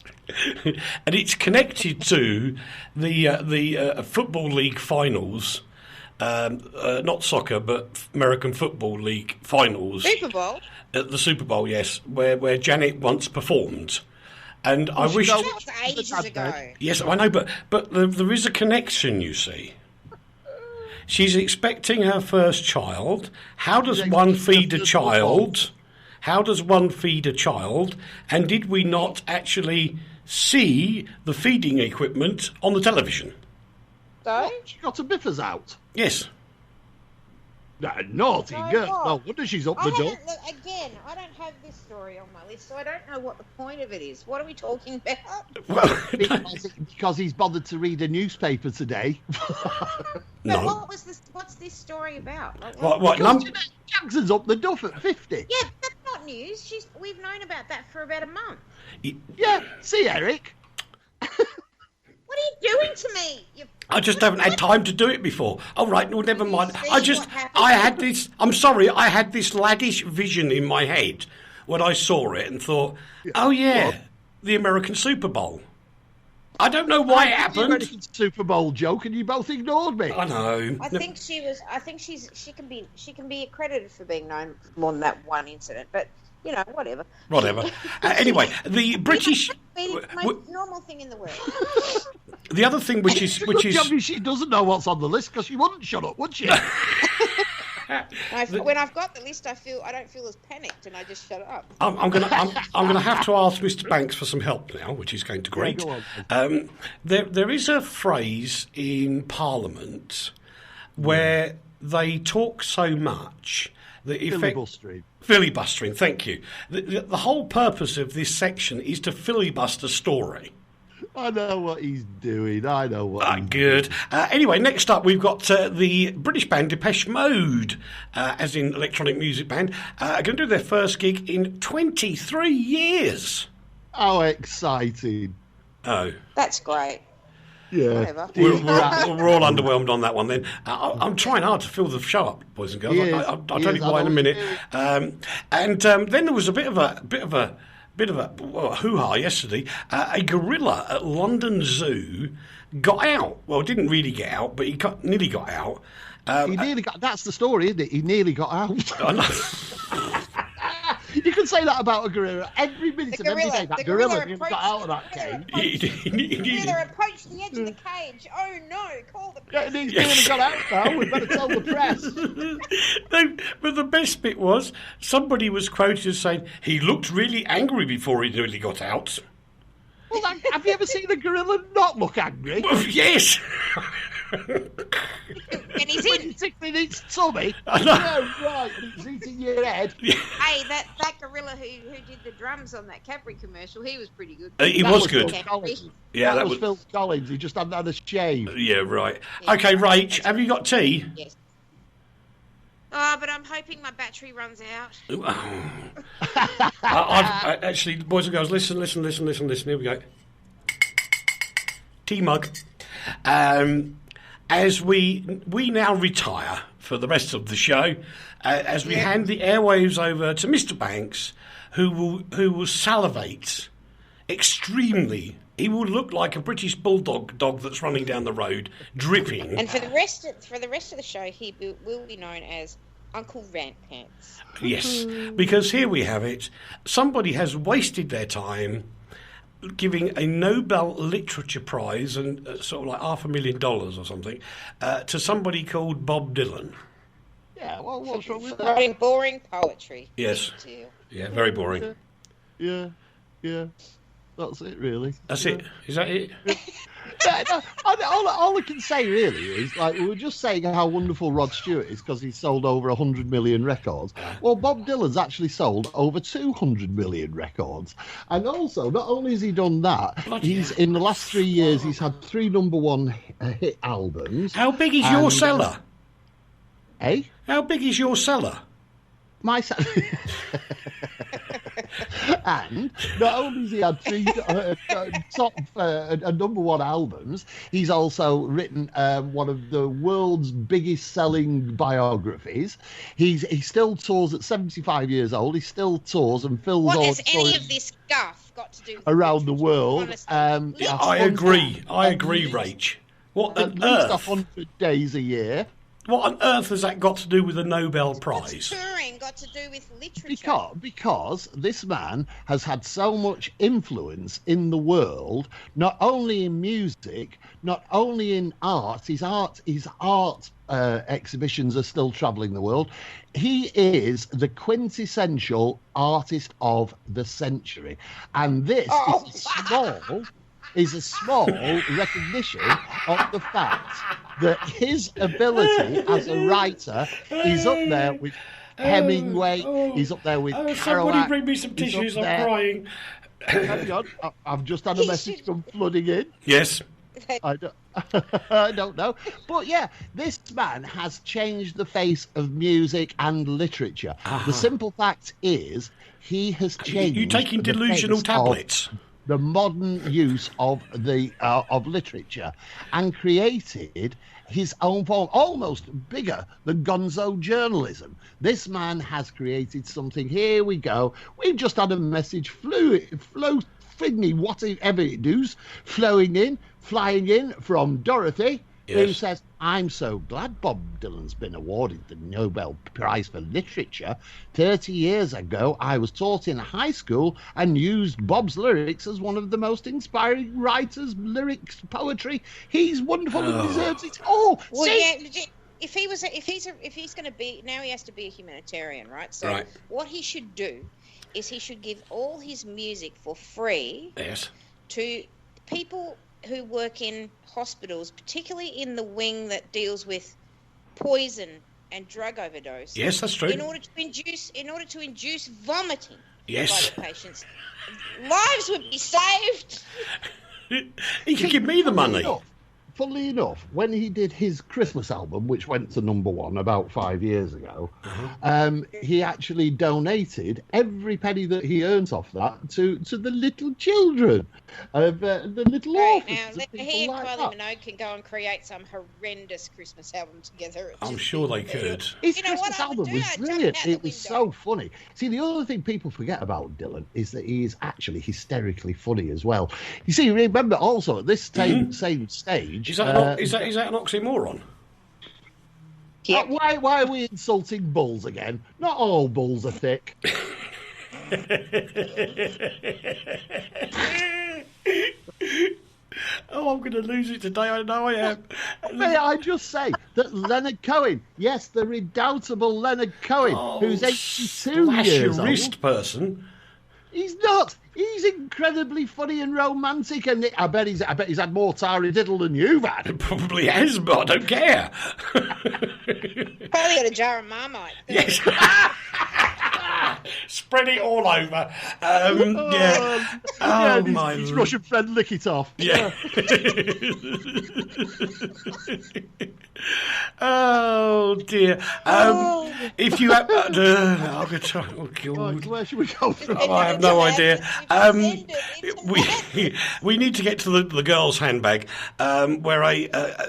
And it's connected to the Football League finals. Not soccer, but American Football League finals. Super Bowl? The Super Bowl, yes, where Janet once performed. And I wish... That was ages ago. Yes, I know, but there is a connection, you see. She's expecting her first child. How does one feed a child? How does one feed a child? And did we not actually see the feeding equipment on the television? So? She got her biffers out. Yes. Naughty girl. No wonder she's up the door. Again, I don't have this story on my list, so I don't know what the point of it is. What are we talking about? Well, because he's bothered to read a newspaper today. No. What's this story about? What Jackson's up the duff at 50. Yeah, that's not news. We've known about that for about a month. Yeah, see, Eric. What are you doing to me? I just haven't had time to do it before. Oh, right, well, never mind. I had this laddish vision in my head when I saw it and thought, oh, yeah, what? The American Super Bowl. I don't know why it happened. The American Super Bowl joke, and you both ignored me. I know. I think she can be accredited for being known for more than that one incident, but you know, whatever. Anyway, the British... Most normal thing in the world. The other thing which is... She doesn't know what's on the list because she wouldn't shut up, would she? When I've got the list, I don't feel as panicked, and I just shut up. I'm going to have to ask Mr. Banks for some help now, which is going to great. There is a phrase in Parliament where they talk so much that filibustering. Thank you. The whole purpose of this section is to filibuster story. I know what he's doing. Good. Anyway, next up we've got the British band Depeche Mode, as in electronic music band, going to do their first gig in 23 years. How exciting. Oh. That's great. Yeah. We're all underwhelmed on that one then. I'm trying hard to fill the show up, boys and girls. I'll tell you why in a minute. And then there was a bit of a hoo-ha yesterday. A gorilla at London Zoo got out. Well, didn't really get out, but he nearly got out. That's the story, isn't it? He nearly got out. I know. You can say that about a gorilla every minute of every day. That gorilla got out of that cage. The gorilla approached the edge of the cage. Oh no! Call the press. He's nearly got out now. We better tell the press. But the best bit was somebody was quoted as saying he looked really angry before he nearly got out. Well, have you ever seen a gorilla not look angry? Well, yes. And he's in. Particularly in its tummy. I know. Yeah, right. And he's eating your head. Hey, that gorilla who did the drums on that Cadbury commercial, he was pretty good. He was good. Yeah, that was Phil Collins. He just hadn't had a shave. Yeah, right. Yeah. Okay, Rach, have you got tea? Yes. Oh, but I'm hoping my battery runs out. I've actually, boys and girls, listen. Here we go. Tea mug. As we now retire for the rest of the show, as we hand the airwaves over to Mr. Banks, who will salivate extremely. He will look like a British bulldog dog that's running down the road, dripping. And for the rest of the show, he will be known as Uncle Rantpants. Yes, because here we have it. Somebody has wasted their time giving a Nobel Literature Prize and sort of like $500,000 or something to somebody called Bob Dylan. Yeah, well, what's wrong with that? Writing boring poetry. Yes. Big deal. Yeah, very boring. Yeah. That's it, really. That's it. Is that it? All I can say really is, like, we were just saying how wonderful Rod Stewart is because he's sold over 100 million records. Well, Bob Dylan's actually sold over 200 million records. And also, not only has he done that, in the last 3 years, he's had 3 number-1 hit albums. How big is your cellar? Eh? How big is your cellar? My cellar. And not only has he had 3 top number-1 albums, he's also written one of the world's biggest-selling biographies. He still tours at 75 years old. He still tours and fills what has any of this guff got to do with around the world. I agree, Rach. What at on least earth? 100 days a year. What on earth has that got to do with the Nobel Prize? What's touring got to do with literature? Because this man has had so much influence in the world, not only in music, not only in art. His art exhibitions are still travelling the world. He is the quintessential artist of the century, and this is a small recognition of the fact that his ability as a writer is up there with Hemingway, he's up there with Kerouac. Somebody bring me some tissues, I'm crying. Hang on, I've just had a message come flooding in. Yes. I don't know. But yeah, this man has changed the face of music and literature. The simple fact is, he has changed. You taking the delusional face tablets? Of the modern use of literature, and created his own form, almost bigger than gonzo journalism. This man has created something. Here we go. We've just had a message whatever it does, flying in from Dorothy, who says, I'm so glad Bob Dylan's been awarded the Nobel Prize for Literature. 30 years ago, I was taught in high school and used Bob's lyrics as one of the most inspiring writers, lyrics, poetry. He's wonderful and deserves it all. Well, yeah, if he's going to be, now he has to be a humanitarian, right? So what he should do is he should give all his music for free to people who work in hospitals, particularly in the wing that deals with poison and drug overdose. Yes, that's true. In order to induce vomiting by the patients, lives would be saved. He could give me the money. Funnily enough, when he did his Christmas album, which went to #1 about 5 years ago, he actually donated every penny that he earns off that to the little children, the little orphans. Now, he and Kylie Minogue can go and create some horrendous Christmas album together. I'm sure they could. His Christmas album was brilliant. It was so funny. See, the other thing people forget about Dylan is that he is actually hysterically funny as well. You see, remember also at this same stage. Is that an oxymoron? Yeah. Why are we insulting bulls again? Not all bulls are thick. Oh, I'm going to lose it today. I know I am. May I just say that Leonard Cohen, yes, the redoubtable Leonard Cohen, who's 82 years old. Wrist person. He's not. He's incredibly funny and romantic, and I bet he's had more tarry diddle than you've had. It probably has, but I don't care. Probably got a jar of Marmite. Yes. Spread it all over. Yeah. Oh, my his Russian friend, lick it off. Yeah. Oh, dear. If you have... I'm going to try... Oh, God. Where should we go from? Oh, I have no idea. We need to get to the girl's handbag, where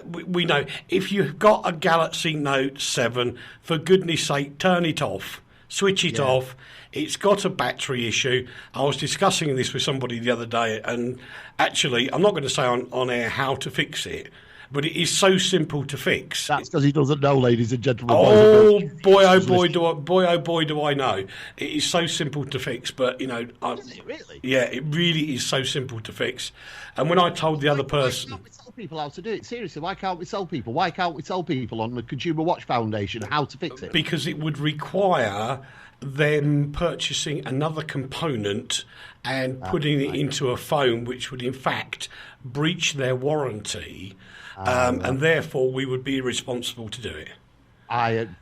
we know if you've got a Galaxy Note 7, for goodness sake, turn it off. Switch it off. It's got a battery issue. I was discussing this with somebody the other day, and actually, I'm not going to say on air how to fix it, but it is so simple to fix. That's because he doesn't know, ladies and gentlemen. Oh boy, do I know. It is so simple to fix, but is it really? Yeah, it really is so simple to fix. And when I told the other person, why can't we tell people how to do it? Seriously, why can't we tell people? Why can't we tell people on the Consumer Watch Foundation how to fix it? Because it would require them purchasing another component and putting it into a phone, which would in fact breach their warranty, and therefore we would be responsible to do it.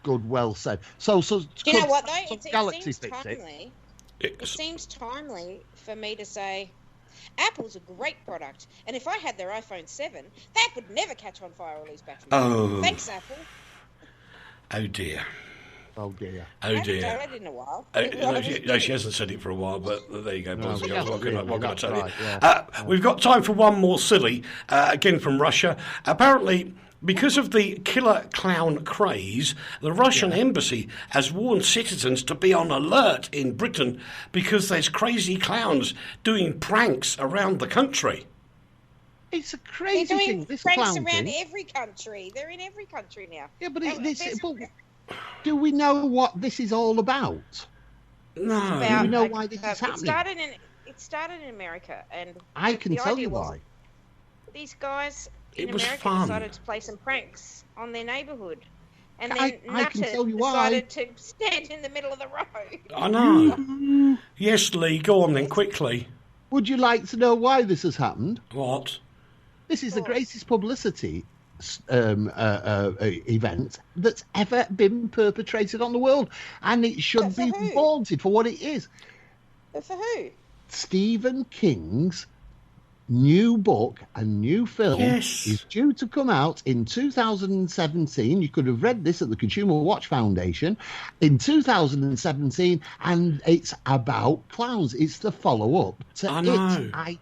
Good, well said. So do you know what though? Galaxy seems fix timely. It seems timely for me to say, Apple's a great product, and if I had their iPhone 7, that would never catch on fire or lose battery. Oh. Thanks, Apple. Oh dear. Oh dear. Oh dear. I haven't done it in a while. No, she hasn't said it for a while, but there you go. No, What can I tell right, you? yeah. We've got time for one more silly, again from Russia. Apparently, because of the killer clown craze, the Russian embassy has warned citizens to be on alert in Britain because there's crazy clowns doing pranks around the country. It's a crazy They're doing thing. This pranks clown around thing. every country. They're in every country now. Yeah, but do we know what this is all about? No. Do we know why this is happening? It started in America, and I can tell you was why. These guys in It was America fun. decided to play some pranks on their neighbourhood. And then I can tell you why. decided to stand in the middle of the road. I know. Yes, Leigh, go on then, quickly. Would you like to know why this has happened? What? This is the greatest publicity event that's ever been perpetrated on the world, and it should be vaunted for what it is. But for who? Stephen King's new book and new film is due to come out in 2017. You could have read this at the Consumer Watch Foundation in 2017, and it's about clowns. It's the follow-up to It.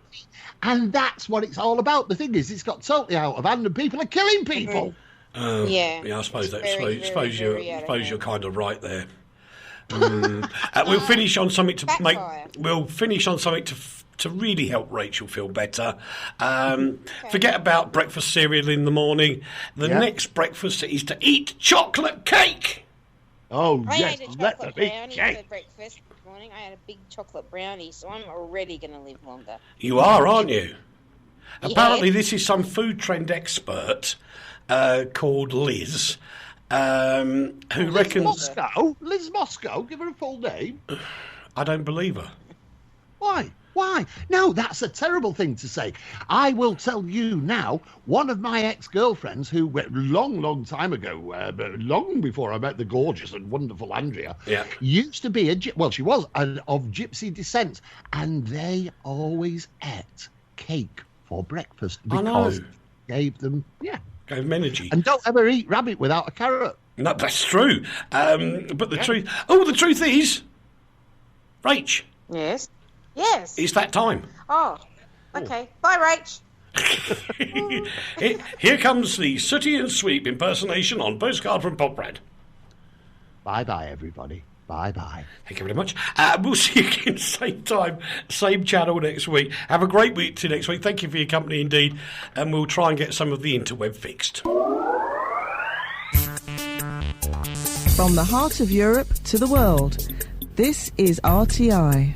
And that's what it's all about. The thing is, it's got totally out of hand and people are killing people. Yeah, I suppose you're you're kind of right there. We'll finish on something to Backfire. We'll finish on something to really help Rachel feel better. Forget about breakfast cereal in the morning. The next breakfast is to eat chocolate cake. Oh, I yes, ate a let chocolate the brownie cake. for breakfast this morning. I had a big chocolate brownie, so I'm already going to live longer. You are, aren't you? Apparently, this is some food trend expert called Liz, who reckons... Liz Moscow? Give her a full name. I don't believe her. Why? No, that's a terrible thing to say. I will tell you now, one of my ex-girlfriends who went long time ago, long before I met the gorgeous and wonderful Andrea, used to be she was of gypsy descent, and they always ate cake for breakfast because it gave them energy. And don't ever eat rabbit without a carrot. No, that's true. But the truth is, Rach. Yes. It's that time. Oh, okay. Bye, Rach. Here comes the Sooty and Sweep impersonation on Postcard from Poprad. Bye-bye, everybody. Bye-bye. Thank you very much. We'll see you again, same time, same channel next week. Have a great week till next week. Thank you for your company indeed, and we'll try and get some of the interweb fixed. From the heart of Europe to the world, this is RTI.